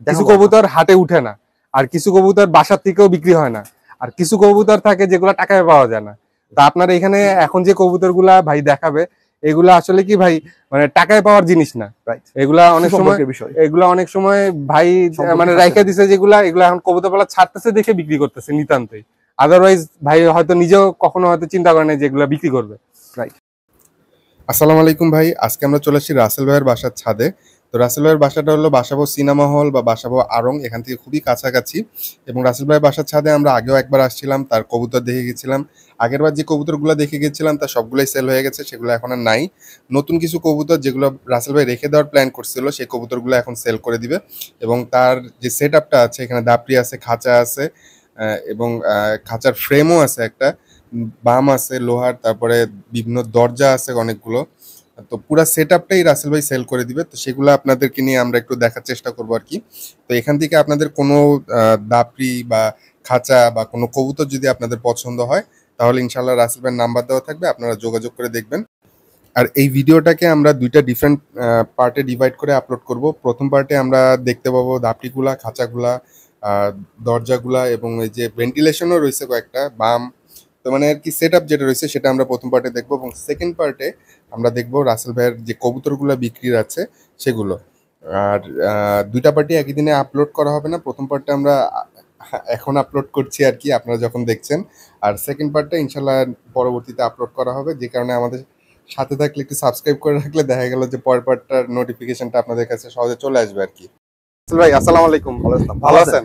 কিছু কবুতর হাটে উঠে না, আর কিছু কবুতর বাসার থেকেও বিক্রি হয় না, আর কিছু কবুতর থাকে যেগুলো টাকায় পাওয়া যায় না। তা আপনারা এখানে এখন যে কবুতর গুলা ভাই দেখাবে এগুলা আসলে কি ভাই মানে টাকায় পাওয়ার জিনিস না। এগুলা অনেক সময় ভাই মানে রাইখা দিছে যেগুলা, এগুলা এখন কবুতর পালা ছাড়তেছে দেখে বিক্রি করতেছে নিতান্তই। আদারওয়াইজ ভাই হয়তো নিজেও কখনো হয়তো চিন্তা করে না যে এগুলা বিক্রি করবে। আসসালামু আলাইকুম ভাই, আজকে আমরা চলে আসছি রাসেল ভাইয়ের বাসার ছাদে। তো রাসেল ভাইয়ের বাসাটা হলো বাসাবো সিনেমা হল বা বাসাবো আড়ং, এখান থেকে খুবই কাছাকাছি। এবং রাসেল ভাইয়ের বাসার ছাদে আমরা আগেও একবার আসছিলাম, তার কবুতর দেখে গেছিলাম। আগেরবার যে কবুতরগুলো দেখে গেছিলাম তার সবগুলোই সেল হয়ে গেছে, সেগুলো এখন আর নাই। নতুন কিছু কবুতর যেগুলো রাসেল ভাই রেখে দেওয়ার প্ল্যান করছিল সেই কবুতরগুলো এখন সেল করে দিবে। এবং তার যে সেট আপটা আছে, এখানে দাপড়ি আছে, খাঁচা আছে, এবং খাঁচার ফ্রেমও আছে, একটা বাম আছে লোহার, তারপরে বিভিন্ন দরজা আছে অনেকগুলো। তো পুরো সেট আপটাই রাসেল ভাই সেল করে দিবে। তো সেগুলো আপনাদেরকে নিয়ে আমরা একটু দেখার চেষ্টা করবো আর কি। তো এখান থেকে আপনাদের কোনো দাপড়ি বা খাঁচা বা কোনো কবুতর যদি আপনাদের পছন্দ হয় তাহলে ইনশাল্লাহ রাসেল ভাইয়ের নাম্বার দেওয়া থাকবে, আপনারা যোগাযোগ করে দেখবেন। আর এই ভিডিওটাকে আমরা দুইটা ডিফারেন্ট পার্টে ডিভাইড করে আপলোড করব। প্রথম পার্টে আমরা দেখতে পাবো দাপড়িগুলা, খাঁচাগুলা, দরজাগুলা, এবং এই যে ভেন্টিলেশনও রয়েছে কয়েকটা বাম। তো মানে আর কি সেট আপ যেটা রয়েছে সেটা আমরা প্রথম পার্টে দেখবো, এবং সেকেন্ড পার্টে আমরা দেখবো রাসেল ভাইয়ের যে কবুতরগুলো বিক্রির আছে সেগুলো। আর দুইটা পার্টি একই দিনে আপলোড করা হবে না, প্রথম পার্টটা আমরা এখন আপলোড করছি আর কি, আপনারা যখন দেখছেন। আর সেকেন্ড পার্টটা ইনশাল্লাহ পরবর্তীতে আপলোড করা হবে, যে কারণে আমাদের সাথে থাকলে একটু সাবস্ক্রাইব করে রাখলে দেখা গেল যে পরের পার্টটার নোটিফিকেশনটা আপনাদের কাছে সহজে চলে আসবে আর কি। ভাই আসসালামু আলাইকুম, ভালো আছেন?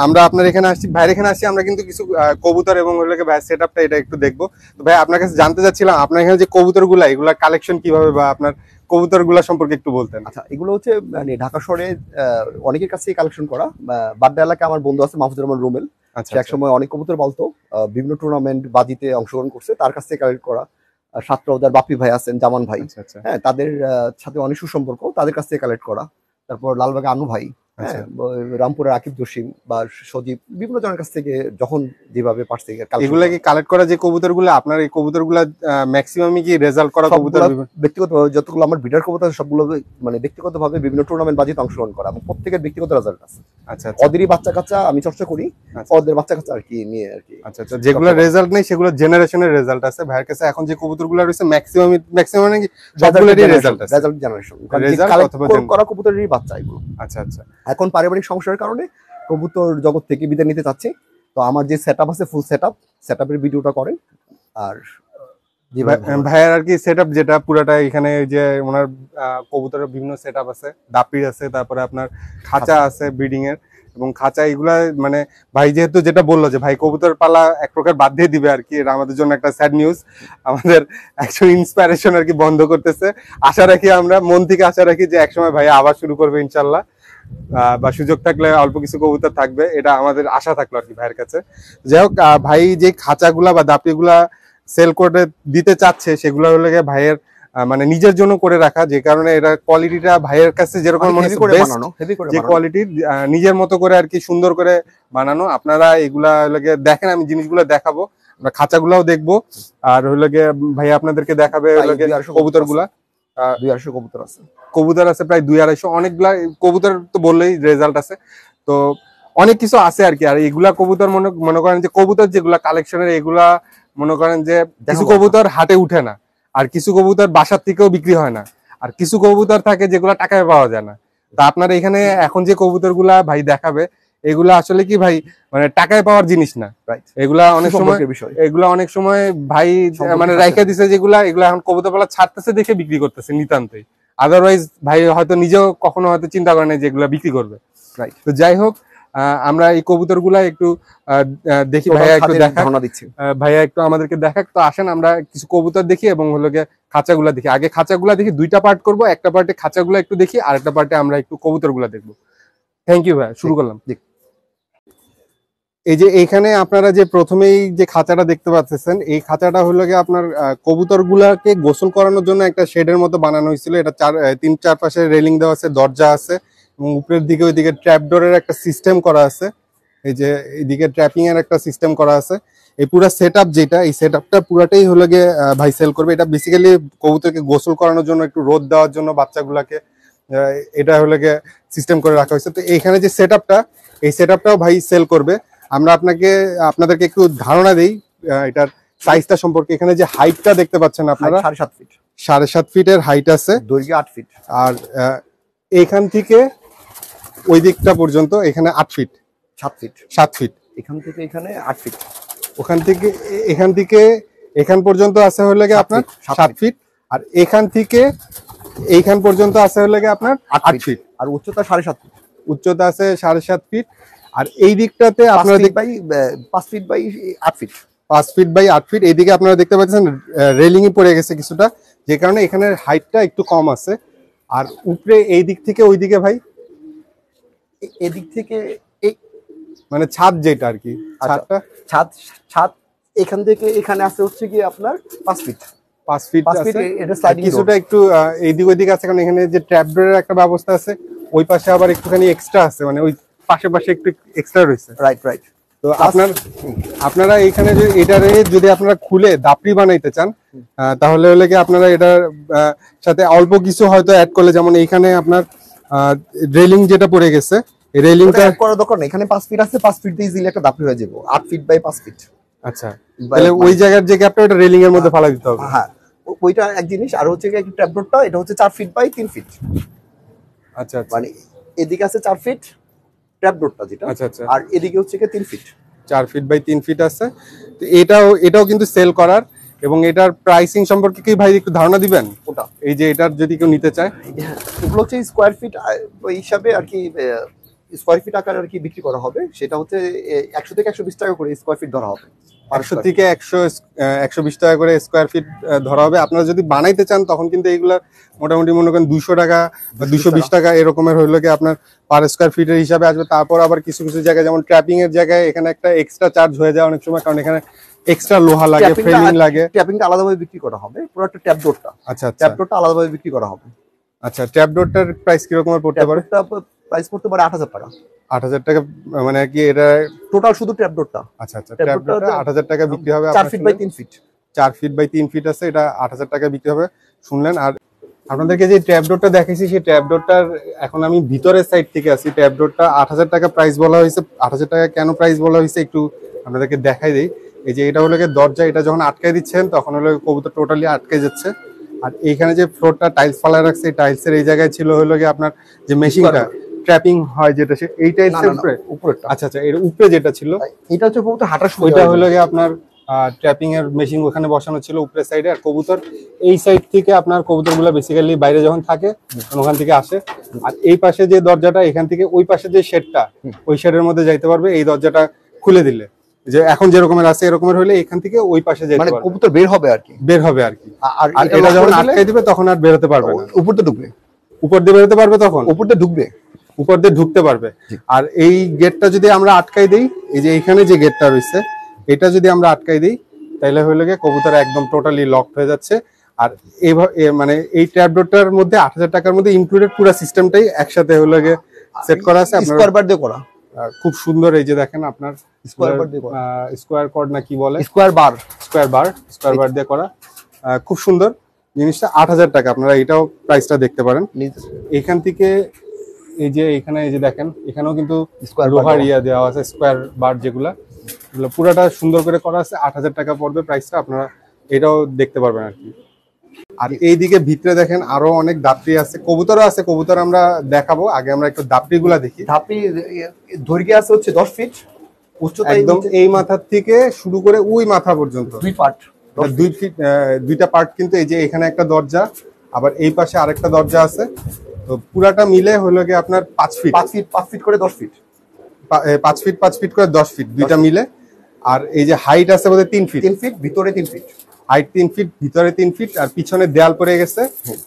আমরা আপনার এখানে আসছি, ভাইয়ের এখানে আসছি, আমরা কিন্তু কিছু কবুতর এবং ভাইয়ের সেট আপটা এটা একটু দেখবো। তো ভাই আপনার কাছে জানতে চাচ্ছিলাম আপনার এখানে যে কবুতর গুলা এগুলা কালেকশন কিভাবে, বা আপনার কবুতর গুলা সম্পর্কে একটু বলতেন। আচ্ছা, এগুলো হচ্ছে মানে ঢাকা শহরে অনেকের কাছে কালেকশন করা। বাড্ডা এলাকায় আমার বন্ধু আছে মাহফুজুর রহমান রুমেল, সে এক সময় অনেক কবুতর বলতো, বিভিন্ন টুর্নামেন্ট বাজিতে অংশগ্রহণ করছে, তার কাছ থেকে কালেক্ট করা। সাতরাউদার বাপি ভাই আছেন, জামান ভাই, হ্যাঁ, তাদের সাথে অনেক সুসম্পর্ক, তাদের কাছ থেকে কালেক্ট করা। তারপর লালবাগে আনু ভাই, রামপুরের আকিব জসিম বা সজীব, বিভিন্ন জনের কাছ থেকে যখন যেভাবে পারছে এগুলা কি কালেক্ট করা যে কবুতরগুলো, আপনার এই কবুতরগুলো ম্যাক্সিমামই কি রেজাল্ট করা কবুতর? ব্যক্তিগতভাবে যতগুলো আমার ব্রিডার কবুতর সবগুলো মানে ব্যক্তিগতভাবে বিভিন্ন টুর্নামেন্ট বাজিতে অংশগ্রহণ করা, এবং প্রত্যেকের ব্যক্তিগত রেজাল্ট আছে। আচ্ছা, ওদেরই বাচ্চা কাচ্চা আমি চর্চা করি, ওদের বাচ্চা কাচ্চা আর কি নিয়ে আর কি। আচ্ছা, যেগুলো রেজাল্ট নেই সেগুলো জেনারেশনের রেজাল্ট আছে ভাইয়ের কাছে। এখন যে কবুতরগুলো রয়েছে ম্যাক্সিমাম নাকি সবগুলোরই রেজাল্ট আছে, রেজাল্ট জেনারেশন করা কবুতরেরই বাচ্চা এগুলো। আচ্ছা, এখন পারিবারিক সমস্যার কারণে কবুতর জগৎ থেকে বিদায় নিতে চাচ্ছি। তো আমার যে সেটআপ আছে ফুল সেটআপের ভিডিওটা করেন। আর ভাইয়ের আর কি সেটআপ যেটা পুরাটা এখানে যে ওনার কবুতরের বিভিন্ন সেটআপ আছে, দাপির আছে, তারপরে আপনার খাঁচা আছে ব্রিডিং এর, এবং খাঁচা এগুলা মানে ভাই যেহেতু যেটা বললো যে ভাই কবুতর পালা এক প্রকার বাদ দিয়ে দিবে আর কি, এটা আমাদের জন্য একটা স্যাড নিউজ। আমাদের একজন ইন্সপিরেশন আর কি বন্ধ করতেছে। আশা রাখি, আমরা মন থেকে আশা রাখি যে একসময় ভাই আবার শুরু করবে ইনশাল্লাহ, বা সুযোগ থাকলে অল্প কিছু কবুতর থাকবে, এটা আমাদের আশা থাকলো আর কি ভাইয়ের কাছে। যাই হোক, ভাই যে খাঁচাগুলা বা দাপিগুলা সেল করে দিতে চাচ্ছে সেগুলো হলো ভাইয়ের মানে নিজের জন্য করে রাখা, যে কারণে এটা কোয়ালিটিটা ভাইয়ের কাছে যেরকম মনে হচ্ছে যে কোয়ালিটির নিজের মতো করে আর কি সুন্দর করে বানানো। আপনারা এগুলা দেখেন, আমি জিনিসগুলো দেখাবো, আমরা খাঁচাগুলাও দেখবো, আর হলো গিয়ে ভাই আপনাদেরকে দেখাবে কবুতর গুলা। 200 কবুতর আছে, কবুতর আছে প্রায় 200-250, অনেকগুলা কবুতর তো বললেই রেজাল্ট আছে, তো অনেক কিছু আছে আর কি। আর এগুলা কবুতর মনে করেন যে কবুতর যেগুলা কালেকশনের, এগুলা মনে করেন যে কিছু কবুতর হাটে উঠে না, আর কিছু কবুতর বাসার থেকেও বিক্রি হয় না, আর কিছু কবুতর থাকে যেগুলা টাকায় পাওয়া যায় না। তা আপনার এখানে এখন যে কবুতর গুলা ভাই দেখাবে এগুলা আসলে কি ভাই মানে টাকায় পাওয়ার জিনিস না। এগুলা অনেক সময় ভাই মানে রাইখা দিছে যেগুলা, এগুলা এখন কবুতর পালা ছাড়তেছে দেখে বিক্রি করতেছে নিতান্তই। আদারওয়াইজ ভাই হয়তো নিজেও কখনো হয়তো চিন্তা করে না যে এগুলা বিক্রি করবে। তো যাই হোক, আমরা এই কবুতর গুলা একটু দেখি, ভাইয়া একটু দেখাক, ভাইয়া একটু আমাদেরকে দেখাক। তো আসেন আমরা কিছু কবুতর দেখি এবং হলো গিয়ে খাঁচাগুলা দেখি। আগে খাঁচাগুলা দেখি, দুইটা পার্ট করবো, একটা পার্টে খাঁচাগুলা একটু দেখি, আর একটা পার্টে আমরা একটু কবুতর গুলা দেখবো। থ্যাংক ইউ ভাইয়া, শুরু করলাম। এই যে এইখানে আপনারা যে প্রথমেই যে খাঁচাটা দেখতে পাচ্ছেন, এই খাঁচাটা হলো গিয়ে আপনার কবুতর গুলাকে গোসল করানোর জন্য একটা শেডের মতো বানানো হয়েছিল। এটা তিন চারপাশে রেলিং দেওয়া আছে, দরজা আছে, এবং উপরের দিকে ওইদিকে ট্র্যাপডোরের একটা সিস্টেম করা আছে। এই যে এইদিকে ট্র্যাপিং এর একটা সিস্টেম করা আছে। এই পুরো সেটআপ যেটা, এই সেটআপটা পুরাটাই হলো গিয়ে ভাই সেল করবে। এটা বেসিক্যালি কবুতরকে গোসল করানোর জন্য, একটু রোদ দেওয়ার জন্য বাচ্চাগুলাকে, এটা হলো গিয়ে সিস্টেম করে রাখা হয়েছে। তো এইখানে যে সেটআপটা, এই সেটআপটাও ভাই সেল করবে। আমরা আপনাদেরকে একটু ধারণা দেই এটার সাইজটা সম্পর্কে। এখানে যে হাইটটা দেখতে পাচ্ছেন আপনারা 7.5 ফিট, 7.5 ফিটের হাইট আছে, দৈর্ঘ্য 8 ফিট। আর এইখান থেকে ওই দিকটা পর্যন্ত এখানে 8 ফিট, 7 ফিট, 7 ফিট। এখান থেকে এখানে 8 ফিট, ওখান থেকে এখান থেকে এখান পর্যন্ত আছে হলো গিয়ে আপনার 7 ফিট, আর এখান থেকে এইখান পর্যন্ত আছে হলো গিয়ে আপনার 8 ফিট, আর উচ্চতা 7.5 ফিট। উচ্চতা আছে 7.5 ফিট। আর এই দিকটাতে আপনারা 5 feet by 8 feet, 5 feet by 8 feet. এইদিকে আপনারা দেখতে পাচ্ছেন রেলিং এ পড়ে গেছে কিছুটা, যে কারণে এখানে হাইটটা একটু কম আছে। আর উপরে এই দিক থেকে ওই দিকে ভাই, এদিক থেকে মানে ছাদ যেটা আর কি, ছাদটা ছাদ এখান থেকে এখানে আছে হচ্ছে কি আপনার 5 ফিট, 5 ফিট আছে। এটা স্লাইডিং কিছুটা একটু এইদিক ওইদিক আছে, কারণ এখানে যে ট্র্যাপ ডোরের একটা ব্যবস্থা আছে, ওই পাশে আবার একটুখানি এক্সট্রা আছে, মানে ওই পাশে একটু এক্সট্রা রয়েছে। রাইট। তো আপনারা এইখানে এটারে যদি আপনারা খুলে দাপড়ি বানাইতে চান, তাহলে হলে কি আপনারা এটার সাথে অল্প কিছু হয়তো অ্যাড করলে, যেমন এইখানে আপনার রেলিং যেটা পড়ে গেছে, এই রেলিংটা অ্যাড করার দরকার নেই। এখানে 5 ফিট আছে, 5 ফিট দিয়ে ইজিলি একটা দাপড়ি হয়ে যাবে। 8 ফিট বাই 5 ফিট। আচ্ছা, তাহলে ওই জায়গার যে গ্যাপটা ওটা রেলিং এর মধ্যে ফালা দিতে হবে। হ্যাঁ, ওইটা এক জিনিস। আর হচ্ছে কি ট্র্যাপ ডোরটা, এটা হচ্ছে 4 ফিট বাই 3 ফিট। আচ্ছা, মানে এদিকে আছে 4 ফিট ট্র্যাপ ডোরটা যেটা, আচ্ছা, আর এদিকে হচ্ছে কি 3 ফিট, 4 ফিট বাই 3 ফিট আছে। তো এটাও কিন্তু সেল করার, এবং এটার প্রাইসিং সম্পর্কে কি ভাই একটু ধারণা দিবেন? ওটা এই যে এটার যদি কেউ নিতে চায়, এগুলো হচ্ছে স্কোয়ার ফিট হিসাবে আর কি, স্কোয়ার ফিট আকারে আর কি বিক্রি করা হবে। সেটা হচ্ছে 100 থেকে 120 টাকা করে স্কোয়ার ফিট ধরা হবে। 100 থেকে 120 টাকা করে স্কোয়ার ফিট ধরা হবে। আপনারা যদি বানাইতে চান তখন কিন্তু এইগুলা মোটামুটি মনে করেন 200 টাকা বা 220 টাকা এরকমের হইলে কি আপনার পার স্কোয়ার ফিটের হিসাবে আসবে। তারপর আবার কিছু কিছু জায়গায়, যেমন ট্র্যাপিং এর জায়গায়, এখানে একটা এক্সট্রা চার্জ হয়ে যায় অনেক সময়, কারণ এখানে এক্সট্রা লোহা লাগে, ফ্রেমিং লাগে। ট্যাপিংটা আলাদাভাবে বিক্রি করা হবে, পুরো একটা ট্যাপ ডোরটা। আচ্ছা, ট্যাপ ডোরটা আলাদাভাবে বিক্রি করা হবে। আচ্ছা, ট্যাপ ডোরটার প্রাইস কি রকমের পড়তে পারে? প্রাইস পড়তে পারে 8000 টাকা। 8000 টাকা, মানে কি এটা টোটাল শুধু ট্যাপ ডোরটা? আচ্ছা, ট্যাপ ডোরটা 8000 টাকা বিক্রি হবে। 4 feet by 3 feet, 4 feet by 3 feet আছে, এটা 8000 টাকা বিক্রি হবে, শুনলেন। আর আপনাদেরকে যে ট্যাপ ডোরটা দেখাইছি, সেই ট্যাপ ডোরটার এখন আমি ভিতরের সাইড থেকে আছি। ট্যাপ ডোরটা 8000 টাকা প্রাইস বলা হয়েছে। 8000 টাকা কেন প্রাইস বলা হয়েছে একটু আপনাদেরকে দেখাই দেই। এই যে এটা হলো দরজা, এটা যখন আটকাই দিচ্ছেন তখন হলো কবুতর টোটালি আটকে যাচ্ছে। আর এইখানে যে ফ্লোরটা টাইলস ফালা রাখছে, এই টাইলসের এই জায়গায় ছিল হলো গিয়ে আপনার যে মেশিনটা ট্র্যাপিং হয় যেটা, এই টাইলসের উপরে। আচ্ছা, এর উপরে যেটা ছিল, এটা হচ্ছে কবুতর হাঁটার সুবিধা। ওইটা হলো গিয়ে আপনার ট্র্যাপিং এর মেশিন ওখানে বসানো ছিল উপরের সাইডে। আর কবুতর এই সাইড থেকে আপনার কবুতরগুলো বেসিক্যালি বাইরে যখন থাকে ওখান থেকে আসে। আর এই পাশে যে দরজাটা, এখান থেকে ওই পাশে যে শেডটা, ওই শেডের মধ্যে যাইতে পারবে এই দরজাটা খুলে দিলে। যে এখন যে রকমের আছে এরকমের হলে এখান থেকে ওই পাশে যেতে পারবে, কবুতর বের হবে আর কি। আর এটা যখন আটকাই দিবে তখন আর বের হতে পারবে না। উপর দিয়ে ঢুকবে, উপর দিয়ে বেরোতে পারবে, তখন উপর দিয়ে ঢুকবে, উপর দিয়ে ঢুকতে পারবে। আর এই গেটটা যদি আমরা আটকাই দিই, এই যে এখানে যে গেটটা রয়েছে, এটা যদি আমরা আটকাই দিই, তাহলে হলো গিয়ে কবুতর একদম টোটালি লকড হয়ে যাচ্ছে। আর এইভাবে মানে এই ট্র্যাপ ডোরটার মধ্যে 8000 টাকার মধ্যে ইনক্লুডেড পুরো সিস্টেমটাই একসাথে হলো গিয়ে সেট করা আছে। স্কোয়ার বার দিয়ে করা, খুব সুন্দর। এই যে দেখেন আপনার স্কোয়ার কর্ড না কি বলে, স্কোয়ার বার দিয়ে করা, খুব সুন্দর জিনিসটা। 8000 টাকা আপনারা এটাও প্রাইসটা দেখতে পারেন। এখান থেকে এই যে এখানে এই যে দেখেন, এখানেও কিন্তু লোহার ইয়া দেওয়া আছে, স্কোয়ার বার যেগুলা, পুরাটা সুন্দর করে করা আছে। 8000 টাকা পড়বে প্রাইসটা, আপনারা এটাও দেখতে পারবেন আর কি। আর এইদিকে ভিতরে দেখেন আরো অনেক দাপড়ি আছে, কবুতরও আছে। কবুতর আমরা দেখাবো, আগে আমরা একটু দাপড়ি গুলা দেখি। দাপড়ি দৈর্ঘ্য আছে হচ্ছে 10 ফিট, উচ্চতা একদম এই মাথার থেকে শুরু করে ওই মাথা পর্যন্ত 2 পার্ট, 2 ফিট, 2টা পার্ট। কিন্তু এই যে এখানে একটা দরজা, আবার এই পাশে আরেকটা দরজা আছে। তো পুরাটা মিলে হলো গিয়ে আপনার 5 ফিট করে 10 ফিট, 5 ফিট করে 10 ফিট, দুইটা মিলে। আর এই যে হাইট আছে বোধহয় 3 ফিট, ভিতরে 3 ফিট, হাইট 3 ফিট, ভিতরে 3 ফিট। আর পিছনে দেয়াল পড়ে গেছে,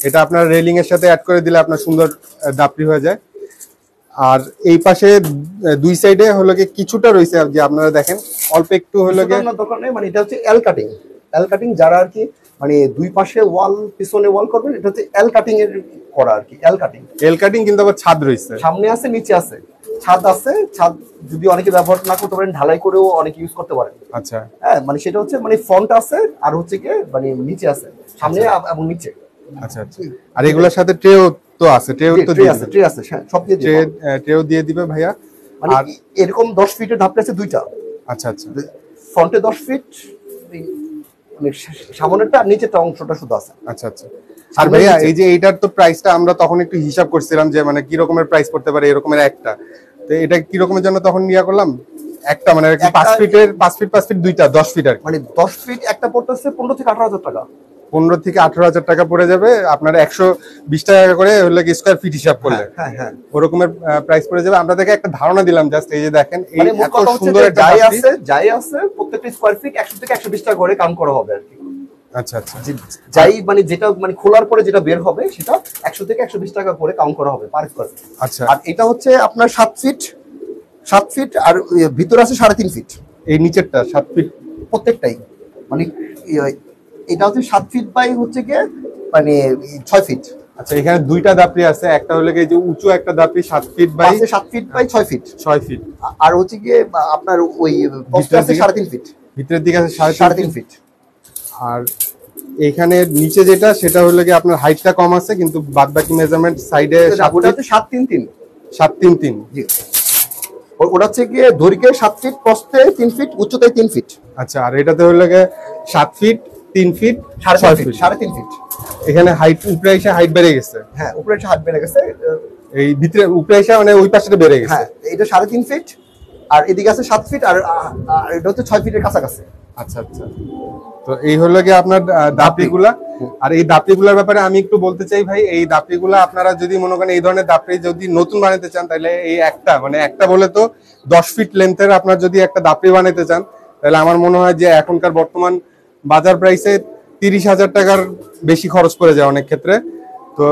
এটা আপনার রেলিং এর সাথে অ্যাড করে দিলে আপনার সুন্দর দাপড়ি হয়ে যায়। আর এই পাশে দুই সাইডে হলো গিয়ে কিছুটা রয়েছে, যে আপনারা দেখেন অল্প একটু হলো গিয়ে, মানে এটা হচ্ছে এল কাটিং যারা আর কি, মানে দুই পাশে ওয়াল, পিছনে ওয়াল করবেন, এটা হচ্ছে এল কাটিং এর করা আর কি। এল কাটিং কিন্তু আবার ছাদ রয়েছে, সামনে আছে, নিচে আছে, ছাদ আছে। ছাদ যদি অনেকে ব্যবহার না করতে পারেন, ঢালাই করেও অনেকে ইউজ করতে পারেন। আচ্ছা, হ্যাঁ, মানে সেটা হচ্ছে মানে ফ্রন্ট আছে, আর হচ্ছে কি মানে নিচে আছে, সামনে এবং নিচে। আচ্ছা। আর এগুলোর সাথে ট্রেও তো আছে, ট্রে তো ট্রে আছে, ট্রে আছে, হ্যাঁ সব দিয়ে দিবে। ট্রেও দিয়ে দিবে ভাইয়া। মানে এরকম 10 ফিটের ধাপটা আছে দুইটা। আচ্ছা আচ্ছা, ফ্রন্টে 10 ফিট, মানে সামনেরটা আর নিচেরটা অংশটা শুধু আছে। আচ্ছা আচ্ছা। আর ভাইয়া এই যে এইটার তো প্রাইসটা আমরা তখন একটু হিসাব করছিলাম যে মানে কি রকমের প্রাইস পড়তে পারে এরকমের একটা, তো এটা কি রকমের জন্য তখন নিয়া করলাম একটা, মানে 5 ফিটের 5 ফিট 5 ফিট দুইটা 10 ফিট আর মানে 10 ফিট একটা পড়তেছে 15 থেকে 18,000 টাকা। 15 থেকে 18,000 টাকা পড়ে যাবে আপনার 120 টাকা করে হলে কি স্কয়ার ফিট হিসাব করলে। হ্যাঁ হ্যাঁ, ওরকমের প্রাইস পড়ে যাবে। আমরা দেখে একটা ধারণা দিলাম জাস্ট, এই যে দেখেন এই মানে এত সুন্দর একটা যাই আছে প্রত্যেকটা স্কয়ার ফিট 100 থেকে 120 টাকা করে কাউন্ট করা হবে আর কি। আচ্ছা আচ্ছা, যাই মানে যেটা মানে খোলার পরে যেটা বের হবে সেটা 100 থেকে 120 টাকা করে কাউন্ট করা হবে পার স্কয়ার ফিট। আচ্ছা, আর এটা হচ্ছে আপনার 7 ফিট আর ভিতরে আছে 3.5 ফিট। এই নিচেরটা 7 ফিট প্রত্যেকটাই, মানে এটা হচ্ছে 7 ফিট বাই হচ্ছে গিয়ে মানে 6 ফিট। আচ্ছা, এখানে দুইটা দাপড়ি আছে, একটা হলো কি যে উঁচু একটা দাপড়ি 7 feet by 7 feet by 6 feet, 6 feet. আর হচ্ছে গিয়ে আপনার ওই পোস্ট আছে 3.5 ফিট, ভিতরের দিকে আছে 3.5 ফিট। আর এইখানে নিচে যেটা সেটা হলো কি আপনার হাইটটা কম আছে, কিন্তু বাদ বাকি মেজারমেন্ট সাইডে 7.33 7.33। জি, ওটা হচ্ছে গিয়ে দৈর্ঘ্যে 7 ফিট, প্রস্থে 3 ফিট, উচ্চতায় 3 ফিট। আচ্ছা, আর এটাতে হলো গিয়ে 7 ফিট 3 ফিট 6 ফিট, 3.5 ফিট। এখানে হাইট উপরে এসে হাইট বেড়ে গেছে। হ্যাঁ, উপরে এসে হাইট বেড়ে গেছে, এই ভিতরে উপরে এসে মানে ওই পাশে বেড়ে গেছে। হ্যাঁ, এটা 3.5 ফিট, আর এদিকে আছে 7 ফিট, আর এটা হচ্ছে 6 ফিটের কাছাকাছি। আচ্ছা আচ্ছা, তো এই হলো কি আপনার দাপড়িগুলা। আর এই দাপড়িগুলোর ব্যাপারে আমি একটু বলতে চাই ভাই, এই দাপড়িগুলা আপনারা যদি মনে করেন এই ধরনের দাপড়ি যদি নতুন বানাতে চান, তাহলে এই একটা মানে একটা বলে তো 10 ফিট লেন্থের আপনার যদি একটা দাপড়ি বানাতে চান, তাহলে আমার মনে হয় যে এখনকার বর্তমান বাজার প্রাইসে 30,000 টাকার বেশি খরচ পড়ে যায় অনেক ক্ষেত্রে। তো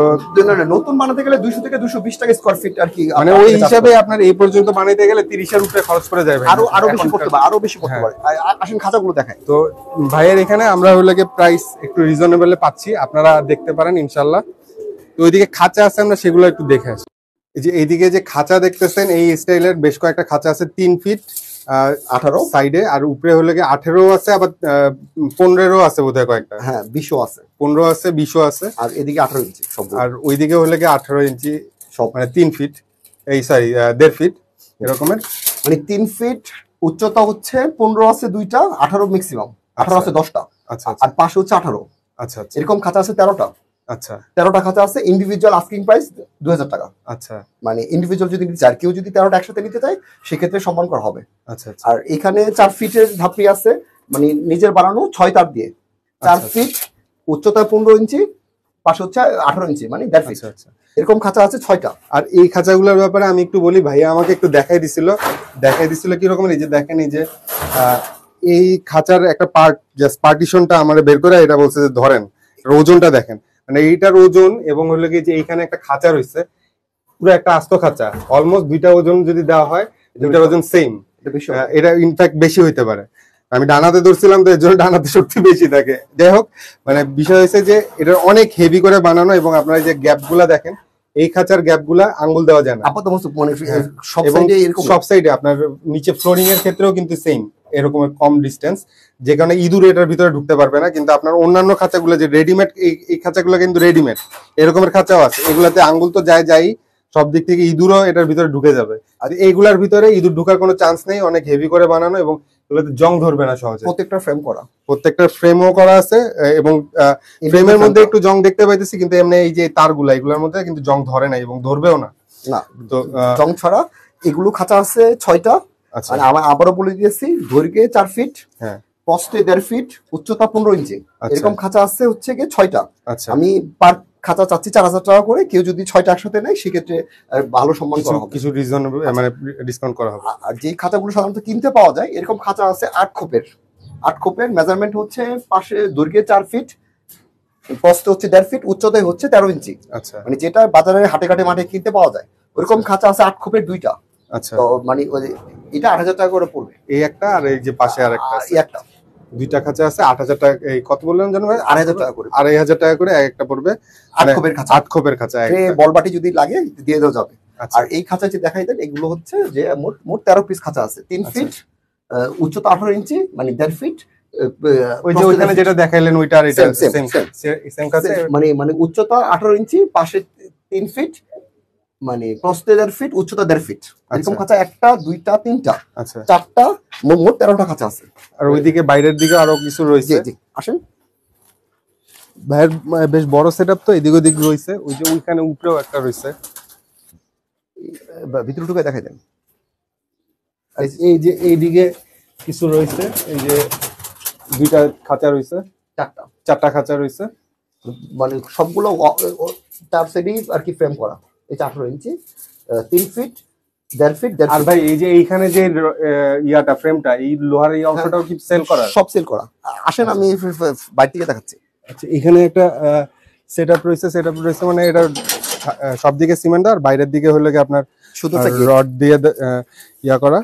নতুন বানাতে গেলে 200 থেকে 220 টাকা স্কয়ার ফিট আর কি, মানে ওই হিসাবে আপনার এই পর্যন্ত বানাইতে গেলে 30 এর উপরে খরচ পড়ে যায় ভাই। আরো বেশি করতে পারে, আরো বেশি করতে পারে। আসেন খাঁচাগুলো দেখাই। তো ভাইয়ের এখানে আমরা হলো গিয়ে প্রাইস একটু রিজনেবলে পাচ্ছি, আপনারা দেখতে পারেন ইনশাআল্লাহ। তো ওইদিকে খাঁচা আছে, আমরা সেগুলো একটু দেখে আসি। এই যে এইদিকে যে খাঁচা দেখতেছেন, এই স্টাইলের বেশ কয়েকটা খাঁচা আছে, 3 ফিট 18 সাইডে, আর উপরে হলো গিয়ে 18 আছে, আবার 15 আছে বোধহয় কয়েকটা। হ্যাঁ, 20 আছে, 15 আছে, 20 আছে, আর এদিকে 18 ইঞ্চি সব। আর ওইদিকে হলো গিয়ে 18 ইঞ্চি সব, মানে 3 ফিট, এই সরি 1.5 ফিট এরকমের। মানে 3 ফিট উচ্চতা হচ্ছে 15 আছে দুইটা, 18 ম্যাক্সিমাম, 18 আছে 10টা। আচ্ছা, আর পাশে হচ্ছে 18। আচ্ছা আচ্ছা, এরকম খাঁচা আছে 13টা। আচ্ছা 13টা খাঁচা আছে। ইন্ডিভিজুয়াল আস্কিং প্রাইস 2000 টাকা। আচ্ছা, মানে ইন্ডিভিজুয়াল যদি নিতে চায়, কেউ যদি 13টা একসাথে নিতে চায় সেক্ষেত্রে সম্মান করা হবে। আচ্ছা আচ্ছা। আর এখানে 4 ফিটের ধাপি আছে, মানে নিজের বানানো 6 তার দিয়ে 4 ফিট, উচ্চতায় 15 ইঞ্চি, পাশে হচ্ছে 18 ইঞ্চি, মানে 1.5 ফিট। আচ্ছা, এরকম খাঁচা আছে 6টা। আর এই খাঁচাগুলোর ব্যাপারে আমি একটু বলি, ভাইয়া আমাকে একটু দেখাই দিছিল কি রকম। এই যে দেখেন, এই যে এই খাঁচার একটা পার্ট, জাস্ট পার্টিশনটা আমার বের করে এটা বলছে যে ধরেন ওজনটা দেখেন, মানে এইটার ওজন এবং হলো কি যে এইখানে একটা খাঁচা রয়েছে, পুরো একটা আস্ত খাঁচা, অলমোস্ট দুইটা ওজন যদি দেওয়া হয়, দুইটার ওজন সেম। এটা ইনফ্যাক্ট বেশি হইতে পারে। আমি ডানাতে ধরছিলাম তো এর জন্য ডানাতে শক্তি বেশি থাকে। যাই হোক, মানে বিষয় হয়েছে যে এটা অনেক হেভি করে বানানো, এবং আপনারা যে গ্যাপ গুলা দেখেন, এই খাঁচার গ্যাপ গুলা আঙ্গুল দেওয়া যায় না। সব সাইডে আপনার নিচে ফ্লোরিং এর ক্ষেত্রেও কিন্তু সেম এরকম কম ডিস্টেন্স, যে কারণে ইঁদুর এটার ভিতরে ঢুকতে পারবে না। কিন্তু আপনার অন্যান্য খাঁচাগুলো যে রেডিমেড, এই খাঁচাগুলো কিন্তু রেডিমেড এরকমের খাঁচাও আছে, এগুলাতে আঙ্গুল তো যাই সব দিক থেকে ইঁদুরও এটার ভিতরে ঢুকে যাবে। আর এইগুলার ভিতরে ইঁদুর ঢুকার কোনো চান্স নেই, অনেক হেভি করে বানানো, এবং এগুলোতে জং ধরবে না সহজে। প্রত্যেকটা ফ্রেমও করা আছে, এবং ফ্রেমের মধ্যে একটু জং দেখতে পাইতেছি, কিন্তু এমনি এই যে তারগুলা এগুলোর মধ্যে কিন্তু জং ধরে না এবং ধরবেও না। তো জং ছাড়া এগুলো খাঁচা আছে 6টা। মানে আমার আবারও বলে দিয়েছি, দৈর্ঘ্যে 4 ফিট, হ্যাঁ, প্রস্থে 1.5 ফিট, উচ্চতা 15 ইঞ্চি। এরকম খাঁচা আছে হচ্ছে গিয়ে 6টা। আমি পার খাঁচা চাচ্ছি 4000 টাকা করে। কেউ যদি 6টা একসাথে নেয় সেক্ষেত্রে ভালো সম্মান করা হবে, কিছু রিজনেবল মানে ডিসকাউন্ট করা হবে। আর যে খাঁচাগুলো সাধারণত কিনতে পাওয়া যায়, এরকম খাঁচা আছে 8 খোপের। মেজারমেন্ট হচ্ছে পাশে দৈর্ঘ্যে 4 ফিট, প্রস্থে হচ্ছে 1.5 ফিট, উচ্চতায় হচ্ছে 13 ইঞ্চি। আচ্ছা, মানে যেটা বাজারে হাটে ঘাটে মাঠে কিনতে পাওয়া যায়, ওরকম খাঁচা আছে 8 খোপের দুইটা। আচ্ছা, তো মানে এটা 8000 টাকা করে পড়বে এই একটা, আর এই যে পাশে আরেকটা আছে, একটা দুইটা খাঁচা আছে 8000 টাকা। এই কত বললেন জানো ভাই? 2500 টাকা করে, 2500 টাকা করে একটা পড়বে। 8 খোপের খাঁচা, 8 খোপের খাঁচা, বল বাটি যদি লাগে দিয়ে দেওয়া যাবে। আর এই খাঁচা যে দেখাই দেন, এগুলো হচ্ছে যে মোট 13 পিস খাঁচা আছে। 3 ফিট, উচ্চতা 18 ইঞ্চি, মানে 1.5 ফিট। ওই যে ওইখানে যেটা দেখাইলেন ওইটা আর এটা সেম খাঁচা, মানে উচ্চতা 18 ইঞ্চি, পাশে 3 ফিট, মানে প্রস্থে 1.5 ফিট, উচ্চতা 1.5 ফিট। এরকম আচ্ছা। খাঁচা 1টা 2টা 3টা আচ্ছা 4টা, মোট 13টা খাঁচা আছে। আর ওইদিকে বাইরের দিকে আরো কিছু রয়েছে। জি আসেন। ভাইয়ের বেশ বড় সেটআপ তো, এদিক ওদিক রয়েছে, ওই যে ওইখানে উপরেও একটা রয়েছে। ভিতরে ঢুকে দেখাই দেন। এই যে এইদিকে কিছু রয়েছে, এই যে 2টা খাঁচা রয়েছে, 4টা খাঁচা রয়েছে, মানে সবগুলো তার সাইডেই আর কি ফ্রেম করা। এই 18 ইঞ্চি, 3 ফিট, 1.5 ফিট। আর ভাই এই যে এইখানে যে ইয়াটা ফ্রেমটা, এই লোহার এই অংশটাও কি সেল করা? সব সেল করা। আসেন আমি বাইরে থেকে দেখাচ্ছি। আচ্ছা এখানে একটা সেটআপ রয়েছে, মানে এটা সব দিকে সিমেন্ট আর বাইরের দিকে হলো কি আপনার শুধু রড দিয়ে ইয়া করা।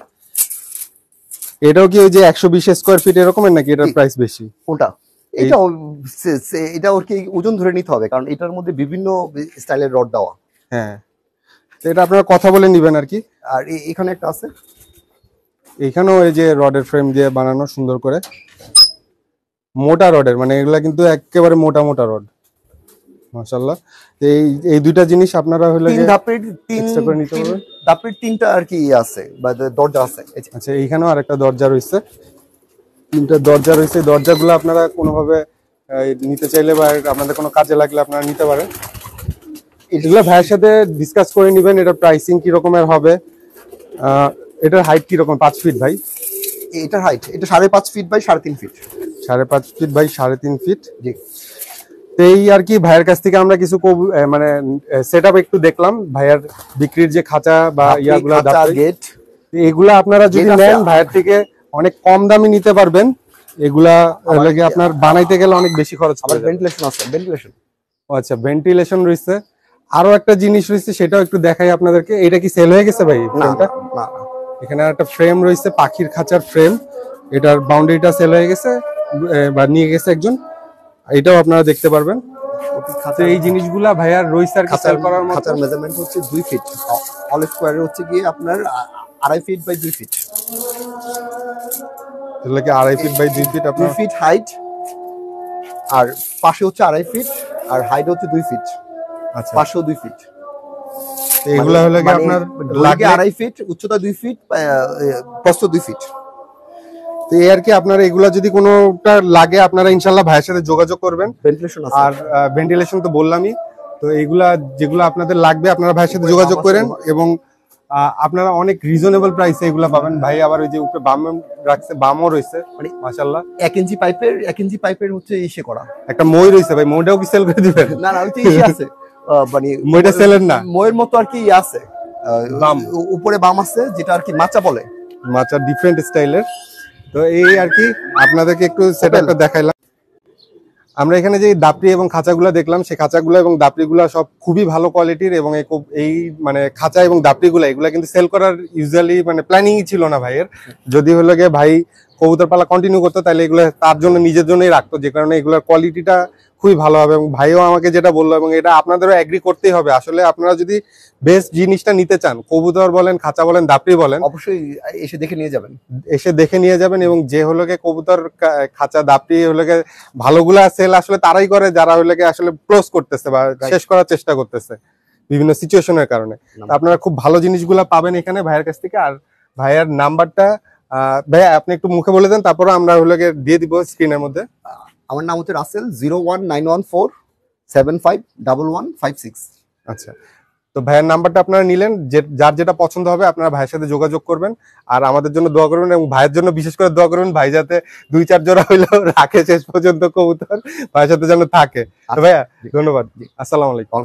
এটাও কি ওই যে 120 স্কয়ার ফিট এরকমের নাকি এটার প্রাইস বেশি? ওটা এটা ওর কি ওজন ধরে নিতে হবে, কারণ এটার মধ্যে বিভিন্ন স্টাইলের রড দেওয়া। হ্যাঁ, তো এটা আপনারা কথা বলে নিবেন আর কি। আর এখানে একটা আছে, এইখানেও এই যে রডের ফ্রেম দিয়ে বানানো সুন্দর করে, মোটা রডের, মানে এগুলা কিন্তু একেবারে মোটা মোটা রড, মাশাআল্লাহ। এই দুইটা জিনিস আপনারা হলে তিন ধাপের এক্সট্রা করে নিতে পারবেন। ধাপের 3টা আর কি আছে, বা দরজা আছে। আচ্ছা এইখানেও আরেকটা দরজা রয়েছে, 3টা দরজা রয়েছে। দরজাগুলো আপনারা কোনোভাবে নিতে চাইলে বা আপনাদের কোনো কাজে লাগলে আপনারা নিতে পারেন। এগুলো ভাইয়ের সাথে ডিসকাস করে নেবেন, এটার প্রাইসিং কি রকমের হবে। এটার হাইট কি রকম? 5 ফিট ভাই। এটার হাইট এটা 5.5 feet by 3.5 feet. 5.5 feet by 3.5 feet. জি। তো এই আর কি ভাইয়ের কাছ থেকে আমরা কিছু মানে সেটআপ একটু দেখলাম, ভাইয়ের বিক্রির যে খাঁচা বা ইয়াগুলা, গেট, এগুলা আপনারা যদি নেন ভাইয়ের থেকে অনেক কম দামে নিতে পারবেন। এগুলা লাগে আপনার বানাইতে গেলে অনেক বেশি খরচ হবে। ভেন্টিলেশন আছে, ভেন্টিলেশন। আচ্ছা ভেন্টিলেশন রয়েছে। আরো একটা জিনিস রয়েছে, সেটাও একটু দেখাই আপনাদেরকে। এটা কি সেল হয়ে গেছে ভাই ফ্রেমটা? না, এখানে একটা ফ্রেম রয়েছে, পাখির খাঁচার ফ্রেম। এটার বাউন্ডারিটা সেল হয়ে গেছে বা নিয়ে গেছে একজন, এটাও আপনারা দেখতে পারবেন। তো এই জিনিসগুলা ভাইয়ার রয়েছে আর কি সেল করার মতো। খাঁচার মেজারমেন্ট হচ্ছে 2 ফিট, অল স্কয়ারে হচ্ছে গিয়ে আপনার 2.5 ফিট বাই 2 ফিট। তাহলে কি 2.5 ফিট বাই 2 ফিট আপনার 2 ফিট হাইট, আর পাশে হচ্ছে 2.5 ফিট, আর হাইট হচ্ছে 2 ফিট। আচ্ছা পাশেও 2 ফিট। এগুলা হলো কি আপনার লাগে 2.5 ফিট, উচ্চতা 2 ফিট, প্রস্থ 2 ফিট। তো এই আর কি আপনারা এগুলা যদি কোনোটা লাগে আপনারা ইনশাল্লাহ ভাইয়ের সাথে যোগাযোগ করবেন। ভেন্টিলেশন আছে। আর ভেন্টিলেশন তো বললামই। তো এইগুলা যেগুলো আপনাদের লাগবে আপনারা ভাইয়ের সাথে যোগাযোগ করেন, এবং আপনারা অনেক রিজনেবল প্রাইসে এগুলা পাবেন। ভাই আবার ওই যে উপরে বাম রাখছে, বামও রয়েছে, মানে মাশাআল্লাহ। 1 ইঞ্চি পাইপের হচ্ছে ইসে করা একটা মই রয়েছে ভাই, মইটাও কি সেল করে দিবেন? না ওই তো ইসে আছে, মানে মইটা সেলের না, মইয়ের মতো আর কি আছে, বাম উপরে বাম আছে, যেটা আর কি মাচা বলে, মাচা ডিফারেন্ট স্টাইলের। তো এই আর কি আপনাদেরকে একটু সেটআপটা দেখাইলাম। আমরা এখানে যে দাপড়ি এবং খাঁচাগুলো দেখলাম, সেই খাঁচাগুলো এবং দাপড়িগুলো সব খুবই ভালো কোয়ালিটির, এবং এই মানে খাঁচা এবং দাপড়িগুলো এগুলা কিন্তু সেল করার ইউজুয়ালি মানে প্ল্যানিংই ছিল না ভাইয়ের। যদি হলো গিয়ে ভাই কবুতর পালা কন্টিনিউ করতো তাহলে এগুলো তার জন্য নিজের জন্যই রাখতো, যে কারণে এগুলোর কোয়ালিটিটা খুবই ভালো হবে। এবং ভাইও আমাকে যেটা বললো, এবং এটা আপনাদেরও এগ্রি করতেই হবে, আসলে আপনারা যদি বেস্ট জিনিসটা নিতে চান, কবুতর বলেন, খাঁচা বলেন, দাপড়ি বলেন, অবশ্যই এসে দেখে নিয়ে যাবেন। এবং যে হলো গিয়ে কবুতর, খাঁচা, দাপড়ি হলো গিয়ে ভালোগুলা সেল আসলে তারাই করে যারা হলো গিয়ে আসলে ক্লোজ করতেছে বা শেষ করার চেষ্টা করতেছে বিভিন্ন সিচুয়েশনের কারণে। আপনারা খুব ভালো জিনিসগুলা পাবেন এখানে ভাইয়ের কাছ থেকে। আর ভাইয়ের নাম্বারটা ভাইয়া আপনি একটু মুখে বলে দেন, তারপরে আমরা হলো গিয়ে দিয়ে দিব স্ক্রিনের মধ্যে। আমার নাম হচ্ছে রাসেল, 01914751156। আচ্ছা, তো ভাইয়ের নাম্বারটা আপনারা নিলেন, যার যেটা পছন্দ হবে আপনারা ভাইয়ের সাথে যোগাযোগ করবেন। আর আমাদের জন্য দোয়া করবেন, এবং ভাইয়ের জন্য বিশেষ করে দোয়া করবেন, ভাই যাতে 2-4 জোড়া হইলেও রাখে শেষ পর্যন্ত কবুতর, ভাইয়ের সাথে যেন থাকে। ভাইয়া ধন্যবাদ, আসসালামু আলাইকুম।